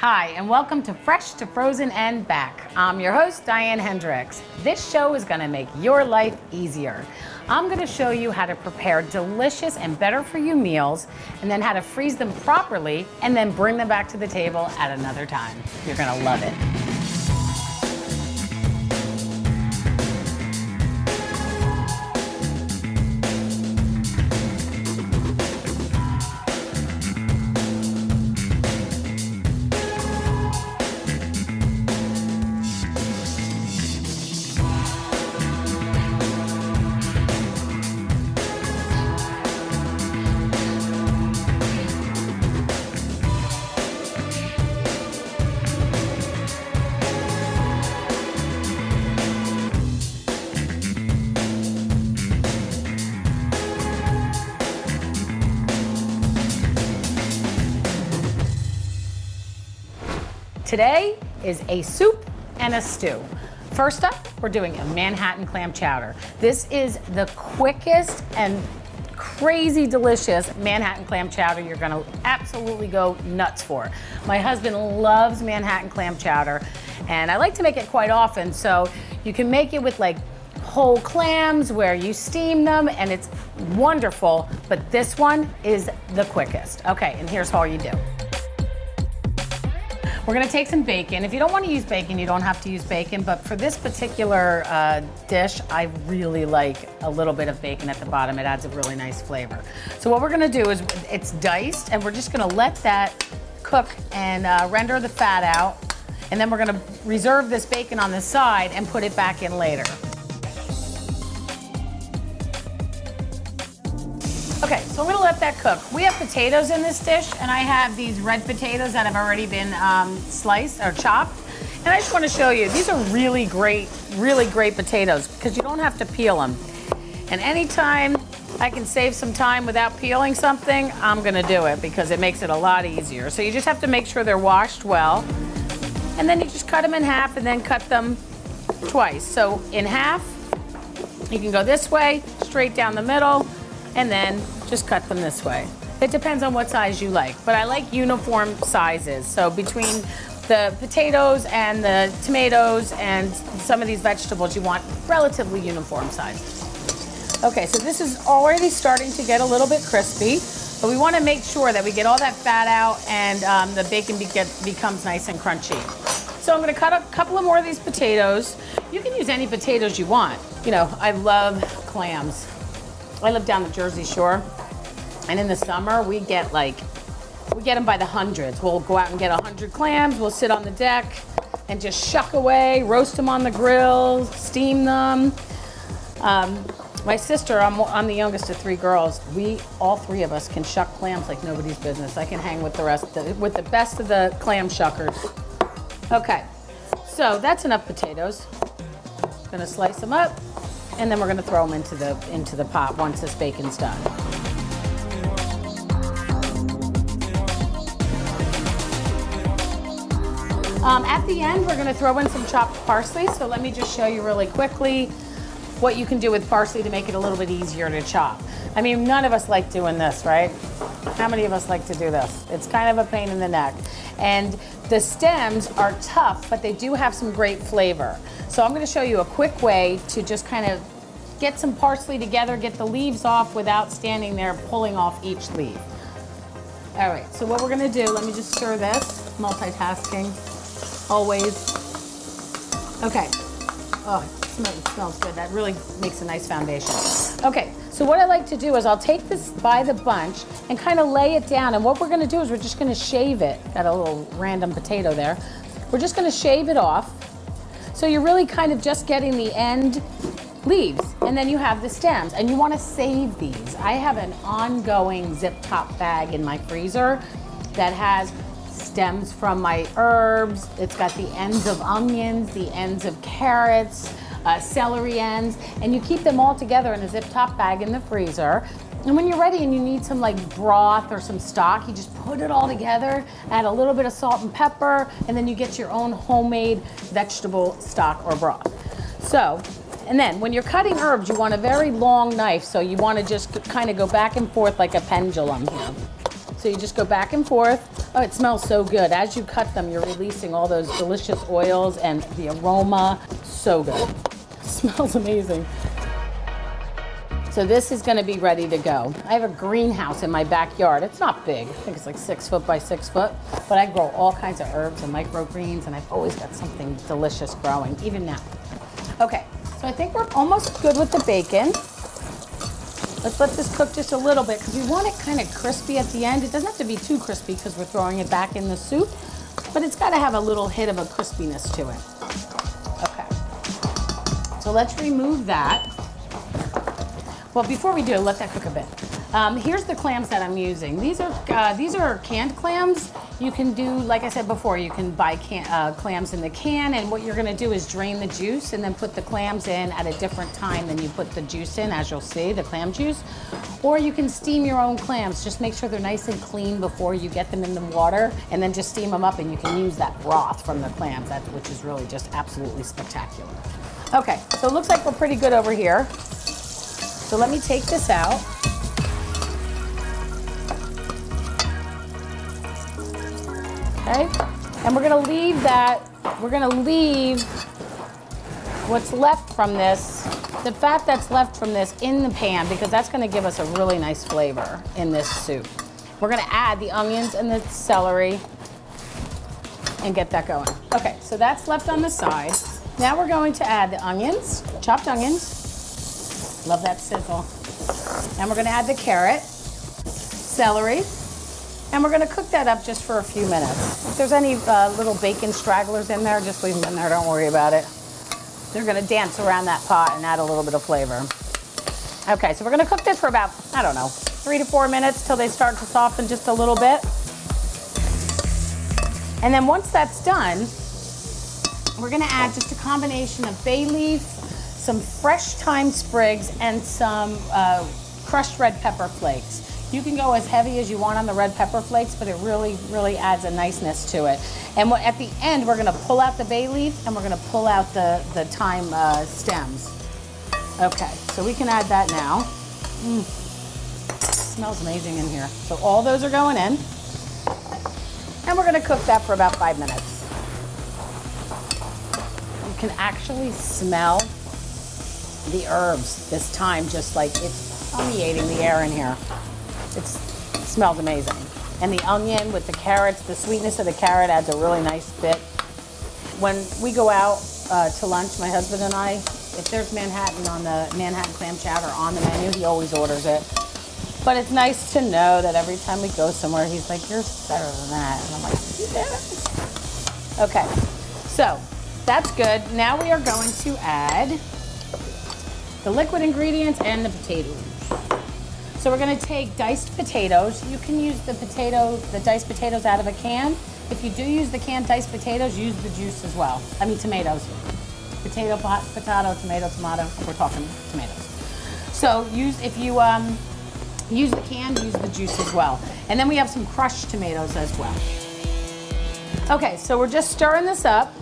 Hi, and welcome to Fresh to Frozen and Back. I'm your host, Diane Hendricks. This show is gonna make your life easier. I'm gonna show you how to prepare delicious and better for you meals, and then how to freeze them properly, and then bring them back to the table at another time. You're gonna love it. Today is a soup and a stew. First up, we're doing a Manhattan clam chowder. This is the quickest and crazy delicious Manhattan clam chowder you're gonna absolutely go nuts for. My husband loves Manhattan clam chowder, and I like to make it quite often, so you can make it with like whole clams where you steam them, and it's wonderful, but this one is the quickest. Okay, and here's all you do. We're gonna take some bacon. If you don't wanna use bacon, you don't have to use bacon, but for this particular dish, I really like a little bit of bacon at the bottom. It adds a really nice flavor. So what we're gonna do is, it's diced, and we're just gonna let that cook and render the fat out, and then we're gonna reserve this bacon on the side and put it back in later. Okay, so I'm gonna let that cook. We have potatoes in this dish, and I have these red potatoes that have already been sliced or chopped. And I just wanna show you, these are really great potatoes because you don't have to peel them. And anytime I can save some time without peeling something, I'm gonna do it because it makes it a lot easier. So you just have to make sure they're washed well. And then you just cut them in half and then cut them twice. So in half, you can go this way, straight down the middle, and then just cut them this way. It depends on what size you like, but I like uniform sizes. So between the potatoes and the tomatoes and some of these vegetables, you want relatively uniform sizes. Okay, so this is already starting to get a little bit crispy, but we wanna make sure that we get all that fat out and the bacon becomes nice and crunchy. So I'm gonna cut a couple of more of these potatoes. You can use any potatoes you want. You know, I love clams. I live down the Jersey Shore, and in the summer we get them by the hundreds. We'll go out and get 100 clams, we'll sit on the deck and just shuck away, roast them on the grill, steam them. My sister, I'm the youngest of 3 girls, all 3 of us can shuck clams like nobody's business. I can hang with with the best of the clam shuckers. Okay, so that's enough potatoes. Gonna slice them up, and then we're gonna throw them into the pot once this bacon's done. At the end, we're gonna throw in some chopped parsley. So let me just show you really quickly what you can do with parsley to make it a little bit easier to chop. I mean, none of us like doing this, right? How many of us like to do this? It's kind of a pain in the neck. And the stems are tough, but they do have some great flavor. So I'm gonna show you a quick way to just kind of get some parsley together, get the leaves off without standing there pulling off each leaf. All right, so what we're gonna do, let me just stir this, multitasking, always. Okay, oh, it smells good. That really makes a nice foundation. Okay, so what I like to do is I'll take this by the bunch and kind of lay it down, and what we're gonna do is we're just gonna shave it. Got a little random potato there. We're just gonna shave it off. So you're really kind of just getting the end leaves, and then you have the stems, and you want to save these. I have an ongoing zip top bag in my freezer that has stems from my herbs. It's got the ends of onions, the ends of carrots, celery ends, and you keep them all together in a zip top bag in the freezer. And when you're ready and you need some like broth or some stock, you just put it all together, add a little bit of salt and pepper, and then you get your own homemade vegetable stock or broth. So, and then when you're cutting herbs, you want a very long knife, so you want to just kind of go back and forth like a pendulum here. So you just go back and forth. Oh, it smells so good. As you cut them, you're releasing all those delicious oils and the aroma. So good. It smells amazing. So this is gonna be ready to go. I have a greenhouse in my backyard. It's not big, I think it's like 6 foot by 6 foot, but I grow all kinds of herbs and microgreens, and I've always got something delicious growing, even now. Okay, so I think we're almost good with the bacon. Let's let this cook just a little bit because we want it kind of crispy at the end. It doesn't have to be too crispy because we're throwing it back in the soup, but it's gotta have a little hit of a crispiness to it. Okay, so let's remove that. Well, before we do, let that cook a bit. Here's the clams that I'm using. These are canned clams. You can do, like I said before, you can buy clams in the can, and what you're gonna do is drain the juice and then put the clams in at a different time than you put the juice in, as you'll see, the clam juice. Or you can steam your own clams. Just make sure they're nice and clean before you get them in the water, and then just steam them up, and you can use that broth from the clams, which is really just absolutely spectacular. Okay, so it looks like we're pretty good over here. So let me take this out. Okay, and we're gonna leave what's left from this, the fat that's left from this in the pan, because that's gonna give us a really nice flavor in this soup. We're gonna add the onions and the celery and get that going. Okay, so that's left on the side. Now we're going to add the onions, chopped onions. Love that sizzle. And we're gonna add the carrot, celery, and we're gonna cook that up just for a few minutes. If there's any little bacon stragglers in there, just leave them in there, don't worry about it. They're gonna dance around that pot and add a little bit of flavor. Okay, so we're gonna cook this for about, I don't know, 3 to 4 minutes till they start to soften just a little bit. And then once that's done, we're gonna add just a combination of bay leaf, some fresh thyme sprigs, and some crushed red pepper flakes. You can go as heavy as you want on the red pepper flakes, but it really, really adds a niceness to it. And at the end, we're gonna pull out the bay leaf and we're gonna pull out the thyme stems. Okay, so we can add that now. It smells amazing in here. So all those are going in. And we're gonna cook that for about 5 minutes. You can actually smell the herbs this time, just like it's permeating the air in here. It smells amazing. And the onion with the carrots, the sweetness of the carrot adds a really nice bit. When we go out to lunch, my husband and I, if there's Manhattan clam chowder on the menu, he always orders it. But it's nice to know that every time we go somewhere, he's like, "You're better than that." And I'm like, "You did it." Okay, so that's good. Now we are going to add the liquid ingredients and the potatoes. So we're gonna take diced potatoes. You can use the diced potatoes out of a can. If you do use the canned diced potatoes, use the juice as well. I mean tomatoes. Potato, tomato, we're talking tomatoes. So if you use the can, use the juice as well. And then we have some crushed tomatoes as well. Okay, so we're just stirring this up,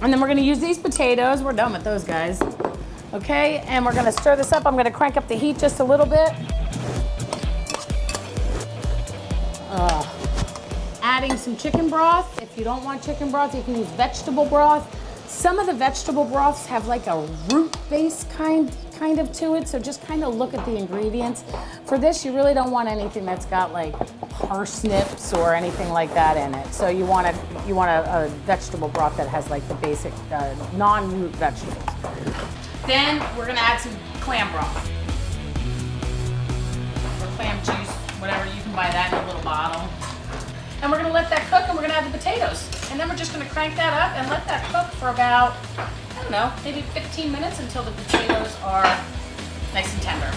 and then we're gonna use these potatoes. We're done with those guys. Okay, and we're gonna stir this up. I'm gonna crank up the heat just a little bit. Adding some chicken broth. If you don't want chicken broth, you can use vegetable broth. Some of the vegetable broths have like a root base kind of to it, so just kind of look at the ingredients. For this, you really don't want anything that's got like parsnips or anything like that in it. So you want a vegetable broth that has like the basic non-root vegetables. Then we're gonna add some clam broth or clam juice, whatever. You can buy that in a little bottle. And we're gonna let that cook, and we're gonna add the potatoes. And then we're just gonna crank that up and let that cook for about, I don't know, maybe 15 minutes until the potatoes are nice and tender.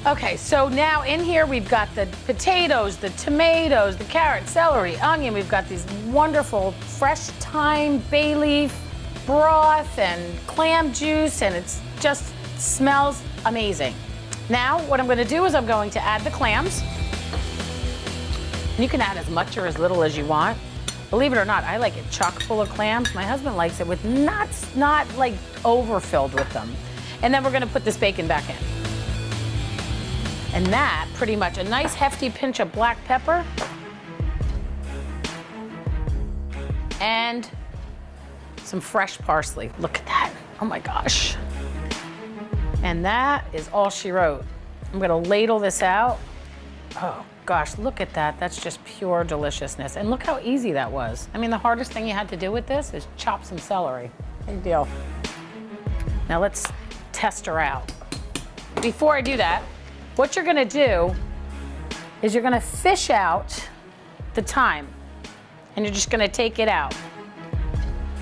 Okay, so now in here we've got the potatoes, the tomatoes, the carrot, celery, onion. We've got these wonderful fresh thyme, bay leaf, broth, and clam juice, and it just smells amazing. Now, what I'm gonna do is I'm going to add the clams. You can add as much or as little as you want. Believe it or not, I like it chock full of clams. My husband likes it with not like overfilled with them. And then we're gonna put this bacon back in. And that, pretty much, a nice hefty pinch of black pepper. And some fresh parsley. Look at that. Oh my gosh. And that is all she wrote. I'm gonna ladle this out. Oh gosh, look at that. That's just pure deliciousness. And look how easy that was. I mean, the hardest thing you had to do with this is chop some celery. Big deal. Now let's test her out. Before I do that, what you're gonna do is you're gonna fish out the thyme, and you're just gonna take it out.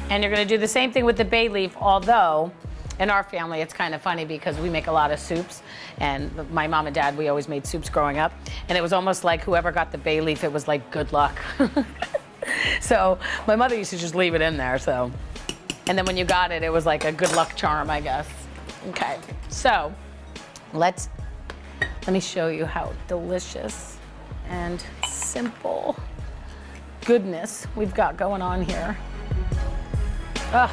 And you're gonna do the same thing with the bay leaf, although in our family it's kind of funny because we make a lot of soups, and my mom and dad, we always made soups growing up, and it was almost like whoever got the bay leaf, it was like good luck. So my mother used to just leave it in there, so. And then when you got it, it was like a good luck charm, I guess. Okay, so let me show you how delicious and simple goodness we've got going on here. Ugh,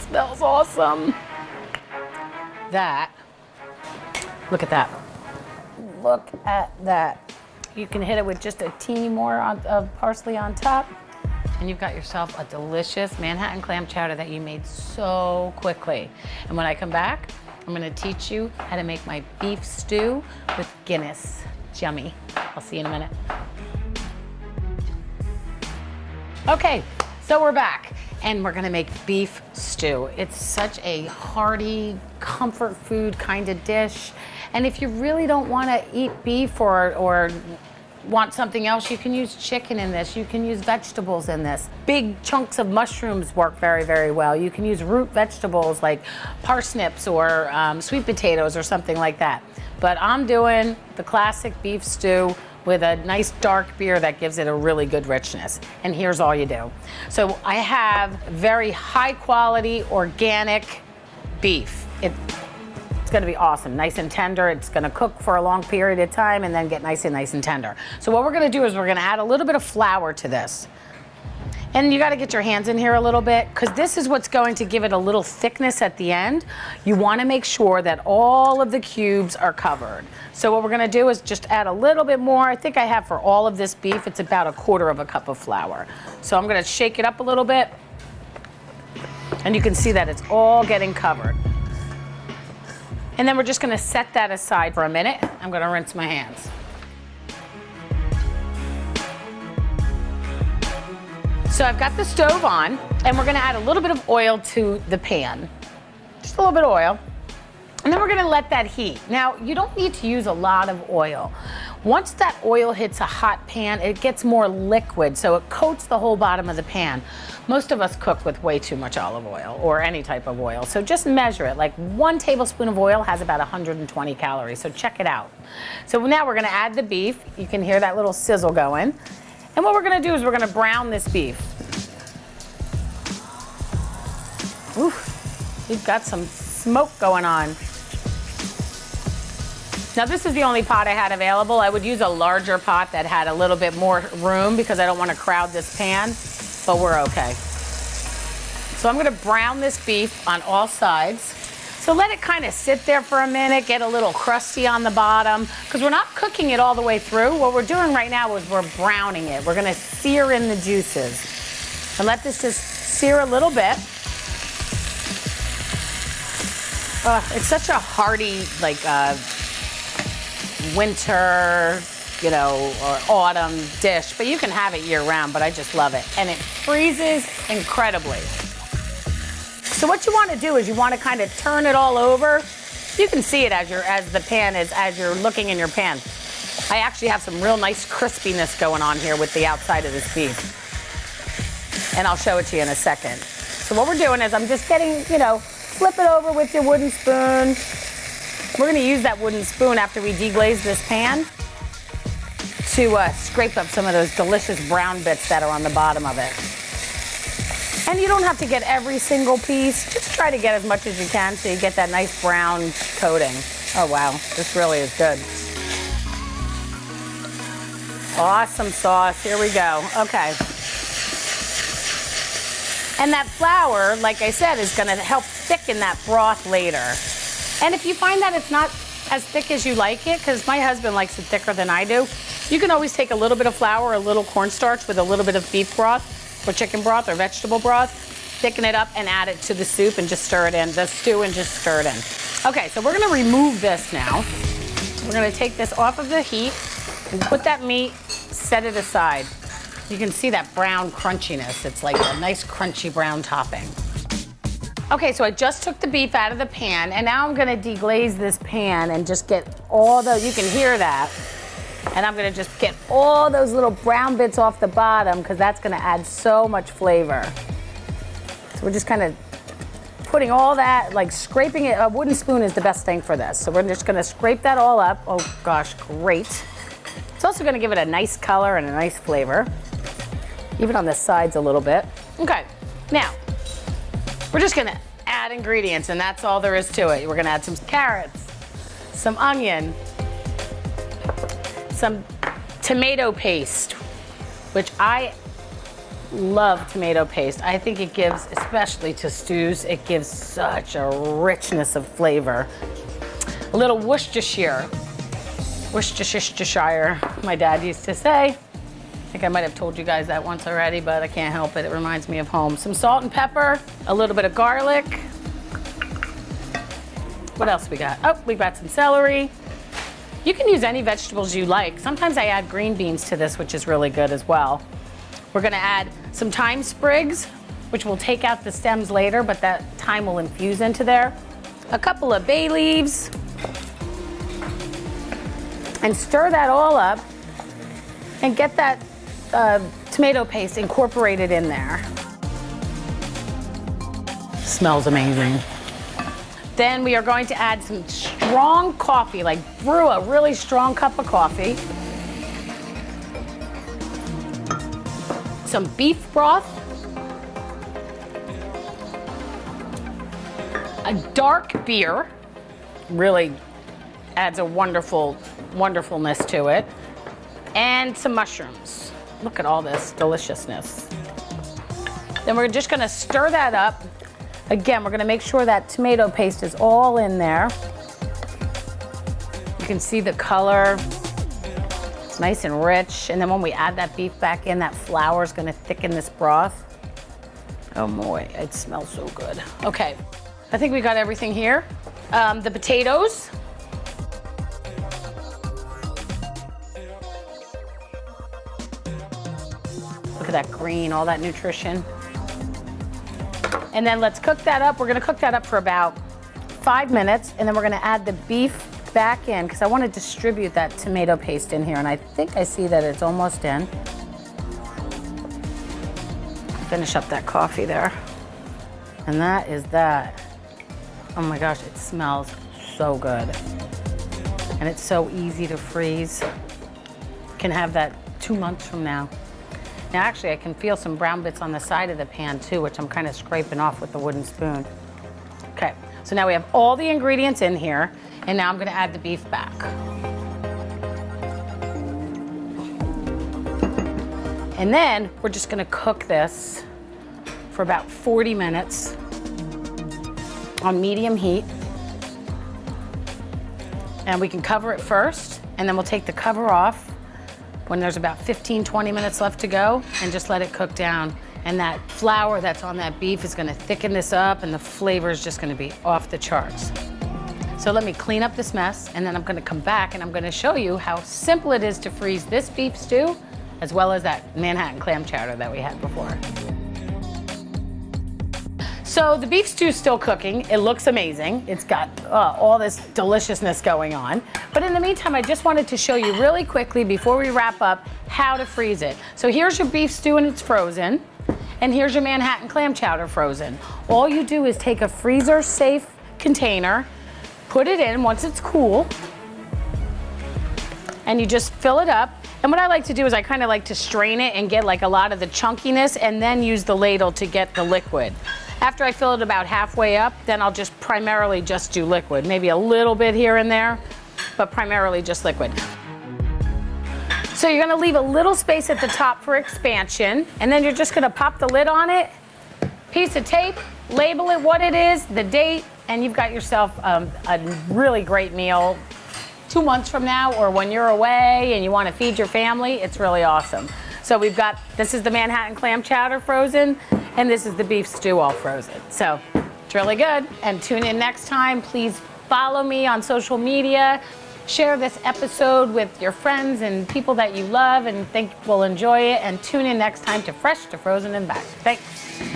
smells awesome. That, look at that. Look at that. You can hit it with just a teeny more of parsley on top, and you've got yourself a delicious Manhattan clam chowder that you made so quickly. And when I come back, I'm gonna teach you how to make my beef stew with Guinness. It's yummy. I'll see you in a minute. Okay, so we're back, and we're gonna make beef stew. It's such a hearty, comfort food kind of dish. And if you really don't wanna eat beef or want something else, you can use chicken in this. You can use vegetables in this. Big chunks of mushrooms work very, very well. You can use root vegetables like parsnips or sweet potatoes or something like that. But I'm doing the classic beef stew with a nice dark beer that gives it a really good richness. And here's all you do. So I have very high quality organic beef. It's gonna be awesome, nice and tender. It's gonna cook for a long period of time and then get nice and tender. So what we're gonna do is we're gonna add a little bit of flour to this. And you gotta get your hands in here a little bit, because this is what's going to give it a little thickness at the end. You wanna make sure that all of the cubes are covered. So what we're gonna do is just add a little bit more. I think I have for all of this beef, it's about 1/4 cup of flour. So I'm gonna shake it up a little bit, and you can see that it's all getting covered. And then we're just gonna set that aside for a minute. I'm gonna rinse my hands. So I've got the stove on, and we're gonna add a little bit of oil to the pan. Just a little bit of oil. And then we're gonna let that heat. Now, you don't need to use a lot of oil. Once that oil hits a hot pan, it gets more liquid, so it coats the whole bottom of the pan. Most of us cook with way too much olive oil or any type of oil, so just measure it. Like 1 tablespoon of oil has about 120 calories, so check it out. So now we're gonna add the beef. You can hear that little sizzle going. And what we're gonna do is we're gonna brown this beef. Ooh, we've got some smoke going on. Now this is the only pot I had available. I would use a larger pot that had a little bit more room because I don't want to crowd this pan, but we're okay. So I'm gonna brown this beef on all sides. So let it kind of sit there for a minute, get a little crusty on the bottom, because we're not cooking it all the way through. What we're doing right now is we're browning it. We're gonna sear in the juices. And let this just sear a little bit. It's such a hearty, like, winter, you know, or autumn dish, but you can have it year round, but I just love it. And it freezes incredibly. So what you want to do is you want to kind of turn it all over. You can see it as you're looking in your pan. I actually have some real nice crispiness going on here with the outside of this beef. And I'll show it to you in a second. So what we're doing is I'm just getting, you know, flip it over with your wooden spoon. We're gonna use that wooden spoon after we deglaze this pan to scrape up some of those delicious brown bits that are on the bottom of it. And you don't have to get every single piece. Just try to get as much as you can so you get that nice brown coating. Oh wow, this really is good. Awesome sauce, here we go. Okay. And that flour, like I said, is gonna help thicken that broth later. And if you find that it's not as thick as you like it, because my husband likes it thicker than I do. You can always take a little bit of flour, a little cornstarch with a little bit of beef broth or chicken broth or vegetable broth, thicken it up and add it to the soup and just stir it in, the stew, and just stir it in. Okay, so we're gonna remove this now. We're gonna take this off of the heat and put that meat, set it aside. You can see that brown crunchiness. It's like a nice crunchy brown topping. Okay, so I just took the beef out of the pan, and now I'm gonna deglaze this pan and just get all the, you can hear that, and I'm gonna just get all those little brown bits off the bottom, because that's gonna add so much flavor. So we're just kind of putting all that, like scraping it. A wooden spoon is the best thing for this. So we're just gonna scrape that all up. Oh gosh, great. It's also gonna give it a nice color and a nice flavor, even on the sides a little bit. Okay, now, we're just gonna add ingredients, and that's all there is to it. We're gonna add some carrots, some onion, some tomato paste, which I love tomato paste. I think it gives, especially to stews, it gives such a richness of flavor. A little Worcestershire, my dad used to say. I think I might have told you guys that once already, but I can't help it. It reminds me of home. Some salt and pepper, a little bit of garlic. What else we got? Oh, we got some celery. You can use any vegetables you like. Sometimes I add green beans to this, which is really good as well. We're gonna add some thyme sprigs, which we'll take out the stems later, but that thyme will infuse into there. A couple of bay leaves. And stir that all up and get that tomato paste incorporated in there. Smells amazing. Then we are going to add some strong coffee, like brew a really strong cup of coffee. Some beef broth. A dark beer, really adds a wonderfulness to it. And some mushrooms. Look at all this deliciousness. Then we're just gonna stir that up. Again, we're gonna make sure that tomato paste is all in there. You can see the color. It's nice and rich. And then when we add that beef back in, that flour is gonna thicken this broth. Oh boy, it smells so good. Okay, I think we got everything here. The potatoes. Look at that green, all that nutrition. And then let's cook that up. We're gonna cook that up for about 5 minutes, and then we're gonna add the beef back in, because I wanna distribute that tomato paste in here, and I think I see that it's almost in. Finish up that coffee there. And that is that. Oh my gosh, it smells so good. And it's so easy to freeze. Can have that 2 months from now. Now actually I can feel some brown bits on the side of the pan too, which I'm kind of scraping off with the wooden spoon. Okay, so now we have all the ingredients in here, and now I'm gonna add the beef back. And then we're just gonna cook this for about 40 minutes on medium heat. And we can cover it first, and then we'll take the cover off when there's about 15, 20 minutes left to go, and just let it cook down. And that flour that's on that beef is gonna thicken this up, and the flavor is just gonna be off the charts. So let me clean up this mess, and then I'm gonna come back and I'm gonna show you how simple it is to freeze this beef stew, as well as that Manhattan clam chowder that we had before. So the beef stew is still cooking. It looks amazing. It's got all this deliciousness going on. But in the meantime, I just wanted to show you really quickly before we wrap up how to freeze it. So here's your beef stew and it's frozen. And here's your Manhattan clam chowder frozen. All you do is take a freezer safe container, put it in once it's cool, and you just fill it up. And what I like to do is I kind of like to strain it and get like a lot of the chunkiness, and then use the ladle to get the liquid. After I fill it about halfway up, then I'll just primarily just do liquid. Maybe a little bit here and there, but primarily just liquid. So you're gonna leave a little space at the top for expansion, and then you're just gonna pop the lid on it, piece of tape, label it what it is, the date, and you've got yourself a really great meal 2 months from now, or when you're away and you want to feed your family. It's really awesome. So we've got, this is the Manhattan clam chowder frozen, and this is the beef stew all frozen. So it's really good. And tune in next time. Please follow me on social media. Share this episode with your friends and people that you love and think will enjoy it. And tune in next time to Fresh to Frozen and Back. Thanks.